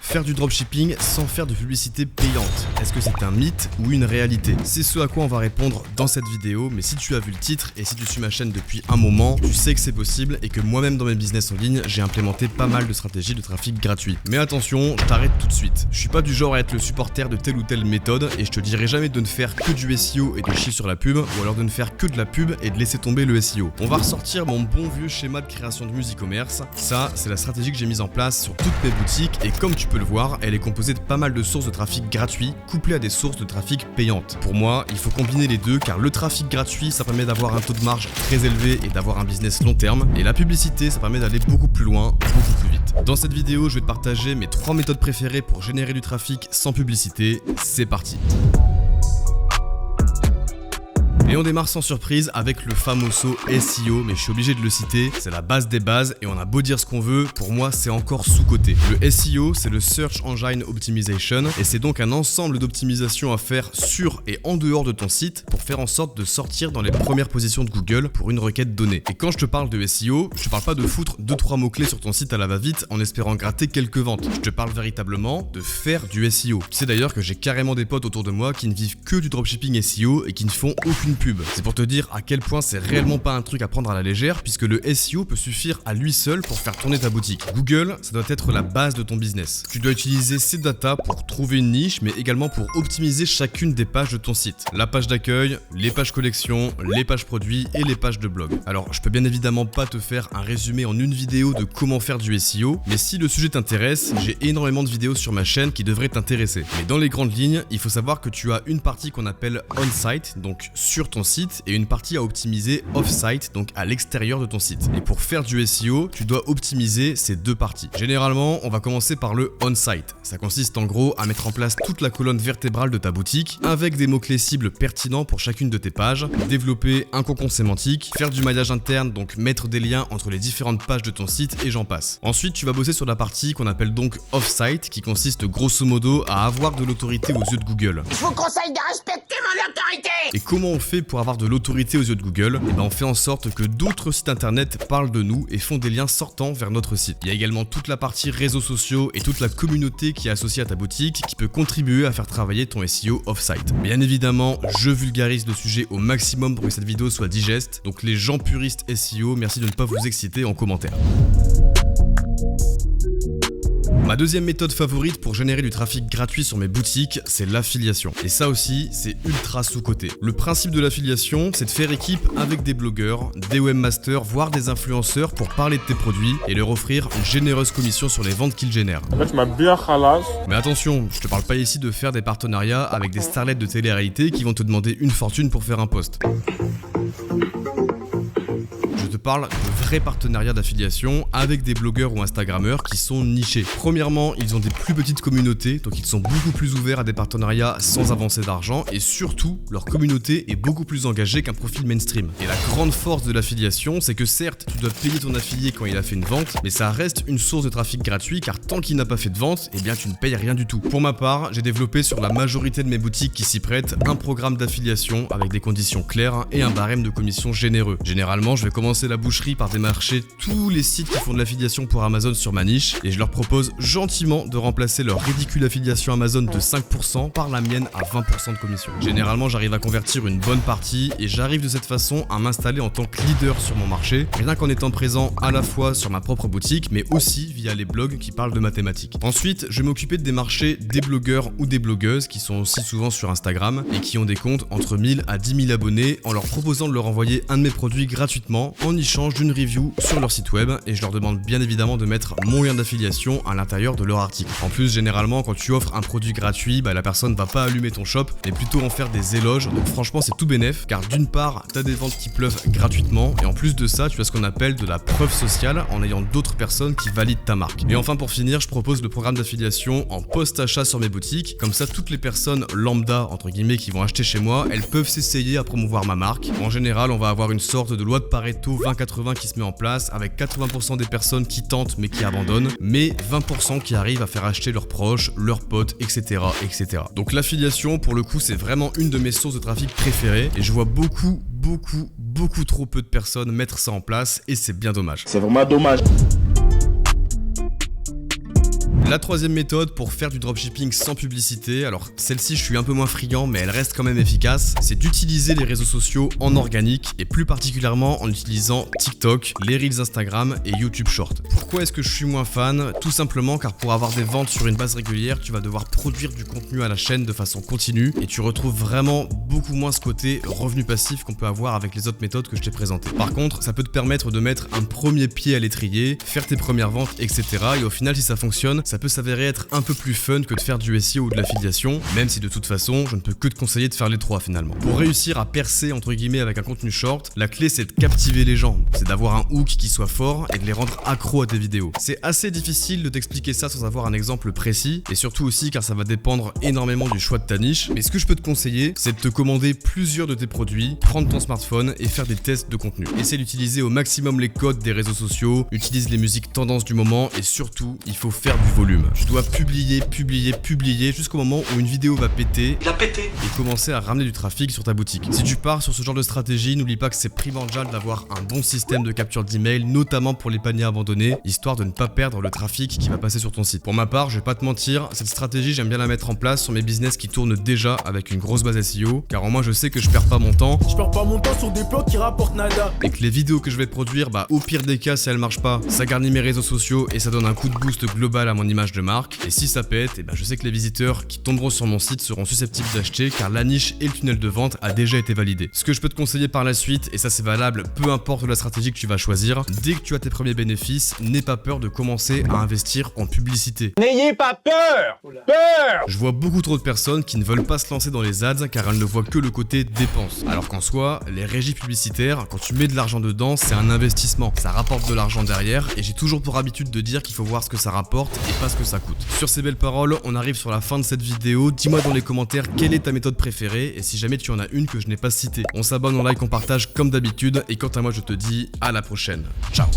Faire du dropshipping sans faire de publicité payante, est-ce que c'est un mythe ou une réalité? C'est ce à quoi on va répondre dans cette vidéo, mais si tu as vu le titre et si tu suis ma chaîne depuis un moment, tu sais que c'est possible et que moi-même dans mes business en ligne, j'ai implémenté pas mal de stratégies de trafic gratuit. Mais attention, je t'arrête tout de suite. Je suis pas du genre à être le supporter de telle ou telle méthode et je te dirai jamais de ne faire que du SEO et de chier sur la pub ou alors de ne faire que de la pub et de laisser tomber le SEO. On va ressortir mon bon vieux schéma de création de Musicommerce. Ça, c'est la stratégie que j'ai mise en place sur toutes mes boutiques et comme tu peux le voir, elle est composée de pas mal de sources de trafic gratuits couplées à des sources de trafic payantes. Pour moi, il faut combiner les deux car le trafic gratuit, ça permet d'avoir un taux de marge très élevé et d'avoir un business long terme et la publicité, ça permet d'aller beaucoup plus loin, beaucoup plus vite. Dans cette vidéo, je vais te partager mes 3 méthodes préférées pour générer du trafic sans publicité. C'est parti. Et on démarre sans surprise avec le famoso SEO, mais je suis obligé de le citer, c'est la base des bases et on a beau dire ce qu'on veut, pour moi c'est encore sous-coté. Le SEO, c'est le Search Engine Optimization et c'est donc un ensemble d'optimisations à faire sur et en dehors de ton site pour faire en sorte de sortir dans les premières positions de Google pour une requête donnée. Et quand je te parle de SEO, je te parle pas de foutre 2-3 mots-clés sur ton site à la va-vite en espérant gratter quelques ventes. Je te parle véritablement de faire du SEO. Tu sais d'ailleurs que j'ai carrément des potes autour de moi qui ne vivent que du dropshipping SEO et qui ne font aucune pub. C'est pour te dire à quel point c'est réellement pas un truc à prendre à la légère puisque le SEO peut suffire à lui seul pour faire tourner ta boutique. Google, ça doit être la base de ton business. Tu dois utiliser ces datas pour trouver une niche mais également pour optimiser chacune des pages de ton site. La page d'accueil, les pages collection, les pages produits et les pages de blog. Alors je peux bien évidemment pas te faire un résumé en une vidéo de comment faire du SEO, mais si le sujet t'intéresse, j'ai énormément de vidéos sur ma chaîne qui devraient t'intéresser. Mais dans les grandes lignes, il faut savoir que tu as une partie qu'on appelle on-site, donc sur ton site, et une partie à optimiser off-site, donc à l'extérieur de ton site. Et pour faire du SEO, tu dois optimiser ces deux parties. Généralement, on va commencer par le on-site. Ça consiste en gros à mettre en place toute la colonne vertébrale de ta boutique avec des mots-clés cibles pertinents pour chacune de tes pages, développer un cocon sémantique, faire du maillage interne, donc mettre des liens entre les différentes pages de ton site et j'en passe. Ensuite, tu vas bosser sur la partie qu'on appelle donc off-site qui consiste grosso modo à avoir de l'autorité aux yeux de Google. Je vous conseille de respecter mon autorité! Et comment on fait pour avoir de l'autorité aux yeux de Google? Et ben on fait en sorte que d'autres sites internet parlent de nous et font des liens sortants vers notre site. Il y a également toute la partie réseaux sociaux et toute la communauté qui est associée à ta boutique qui peut contribuer à faire travailler ton SEO off-site. Bien évidemment, je vulgarise le sujet au maximum pour que cette vidéo soit digeste, donc les gens puristes SEO, merci de ne pas vous exciter en commentaire. Ma deuxième méthode favorite pour générer du trafic gratuit sur mes boutiques, c'est l'affiliation. Et ça aussi, c'est ultra sous-coté. Le principe de l'affiliation, c'est de faire équipe avec des blogueurs, des webmasters, voire des influenceurs pour parler de tes produits et leur offrir une généreuse commission sur les ventes qu'ils génèrent. Mais attention, je te parle pas ici de faire des partenariats avec des starlets de télé-réalité qui vont te demander une fortune pour faire un post. Je te parle de vrais partenariats d'affiliation avec des blogueurs ou instagrammeurs qui sont nichés. Premièrement, ils ont des plus petites communautés, donc ils sont beaucoup plus ouverts à des partenariats sans avancer d'argent et surtout, leur communauté est beaucoup plus engagée qu'un profil mainstream. Et la grande force de l'affiliation, c'est que certes, tu dois payer ton affilié quand il a fait une vente, mais ça reste une source de trafic gratuit car tant qu'il n'a pas fait de vente, eh bien tu ne payes rien du tout. Pour ma part, j'ai développé sur la majorité de mes boutiques qui s'y prêtent un programme d'affiliation avec des conditions claires et un barème de commission généreux. Généralement, je vais commencer la boucherie par démarcher tous les sites qui font de l'affiliation pour Amazon sur ma niche et je leur propose gentiment de remplacer leur ridicule affiliation Amazon de 5% par la mienne à 20% de commission. Généralement, j'arrive à convertir une bonne partie et j'arrive de cette façon à m'installer en tant que leader sur mon marché, rien qu'en étant présent à la fois sur ma propre boutique mais aussi via les blogs qui parlent de mathématiques. Ensuite, je vais m'occuper de démarcher des blogueurs ou des blogueuses qui sont aussi souvent sur Instagram et qui ont des comptes entre 1000 à 10 000 abonnés en leur proposant de leur envoyer un de mes produits gratuitement en échange d'une review sur leur site web et je leur demande bien évidemment de mettre mon lien d'affiliation à l'intérieur de leur article. En plus, généralement, quand tu offres un produit gratuit, la personne va pas allumer ton shop, mais plutôt en faire des éloges. Donc franchement, c'est tout bénef, car d'une part, tu as des ventes qui pleuvent gratuitement, et en plus de ça, tu as ce qu'on appelle de la preuve sociale en ayant d'autres personnes qui valident ta marque. Et enfin, pour finir, je propose le programme d'affiliation en post-achat sur mes boutiques. Comme ça, toutes les personnes lambda, entre guillemets, qui vont acheter chez moi, elles peuvent s'essayer à promouvoir ma marque. En général, on va avoir une sorte de loi de Pareto 20-80 qui se met en place, avec 80% des personnes qui tentent mais qui abandonnent, mais 20% qui arrivent à faire acheter leurs proches, leurs potes, etc. etc. Donc l'affiliation, pour le coup, c'est vraiment une de mes sources de trafic préférées, et je vois beaucoup trop peu de personnes mettre ça en place, et c'est bien dommage. C'est vraiment dommage. La troisième méthode pour faire du dropshipping sans publicité, alors celle-ci je suis un peu moins friand mais elle reste quand même efficace, c'est d'utiliser les réseaux sociaux en organique et plus particulièrement en utilisant TikTok, les Reels Instagram et YouTube Short. Pourquoi est-ce que je suis moins fan? Tout simplement car pour avoir des ventes sur une base régulière, tu vas devoir produire du contenu à la chaîne de façon continue et tu retrouves vraiment beaucoup moins ce côté revenu passif qu'on peut avoir avec les autres méthodes que je t'ai présentées. Par contre, ça peut te permettre de mettre un premier pied à l'étrier, faire tes premières ventes, etc. Et au final, si ça fonctionne, ça peut s'avérer être un peu plus fun que de faire du SEO ou de l'affiliation, même si de toute façon, je ne peux que te conseiller de faire les trois finalement. Pour réussir à percer entre guillemets avec un contenu short, la clé c'est de captiver les gens, c'est d'avoir un hook qui soit fort et de les rendre accros à tes vidéos. C'est assez difficile de t'expliquer ça sans avoir un exemple précis, et surtout aussi car ça va dépendre énormément du choix de ta niche, mais ce que je peux te conseiller, c'est de te commander plusieurs de tes produits, prendre ton smartphone et faire des tests de contenu. Essaie d'utiliser au maximum les codes des réseaux sociaux, utilise les musiques tendances du moment et surtout, il faut faire du volume. Tu dois publier jusqu'au moment où une vidéo va péter et commencer à ramener du trafic sur ta boutique. Si tu pars sur ce genre de stratégie, n'oublie pas que c'est primordial d'avoir un bon système de capture d'email, notamment pour les paniers abandonnés, histoire de ne pas perdre le trafic qui va passer sur ton site. Pour ma part, je vais pas te mentir, cette stratégie, j'aime bien la mettre en place sur mes business qui tournent déjà avec une grosse base SEO, car au moins je sais que je perds pas mon temps. Je perds pas mon temps sur des plans qui rapportent nada. Et que les vidéos que je vais produire, au pire des cas, si elles marchent pas, ça garnit mes réseaux sociaux et ça donne un coup de boost global à mon image de marque. Et si ça pète, je sais que les visiteurs qui tomberont sur mon site seront susceptibles d'acheter car la niche et le tunnel de vente a déjà été validé. Ce que je peux te conseiller par la suite, et ça c'est valable peu importe la stratégie que tu vas choisir, dès que tu as tes premiers bénéfices, n'aie pas peur de commencer à investir en publicité. N'ayez pas peur! Je vois beaucoup trop de personnes qui ne veulent pas se lancer dans les ads car elles ne voient que le côté dépense. Alors qu'en soi, les régies publicitaires, quand tu mets de l'argent dedans, c'est un investissement. Ça rapporte de l'argent derrière et j'ai toujours pour habitude de dire qu'il faut voir ce que ça rapporte et pas ce que ça coûte. Sur ces belles paroles, on arrive sur la fin de cette vidéo. Dis-moi dans les commentaires quelle est ta méthode préférée et si jamais tu en as une que je n'ai pas citée. On s'abonne, on like, on partage comme d'habitude et quant à moi je te dis à la prochaine. Ciao.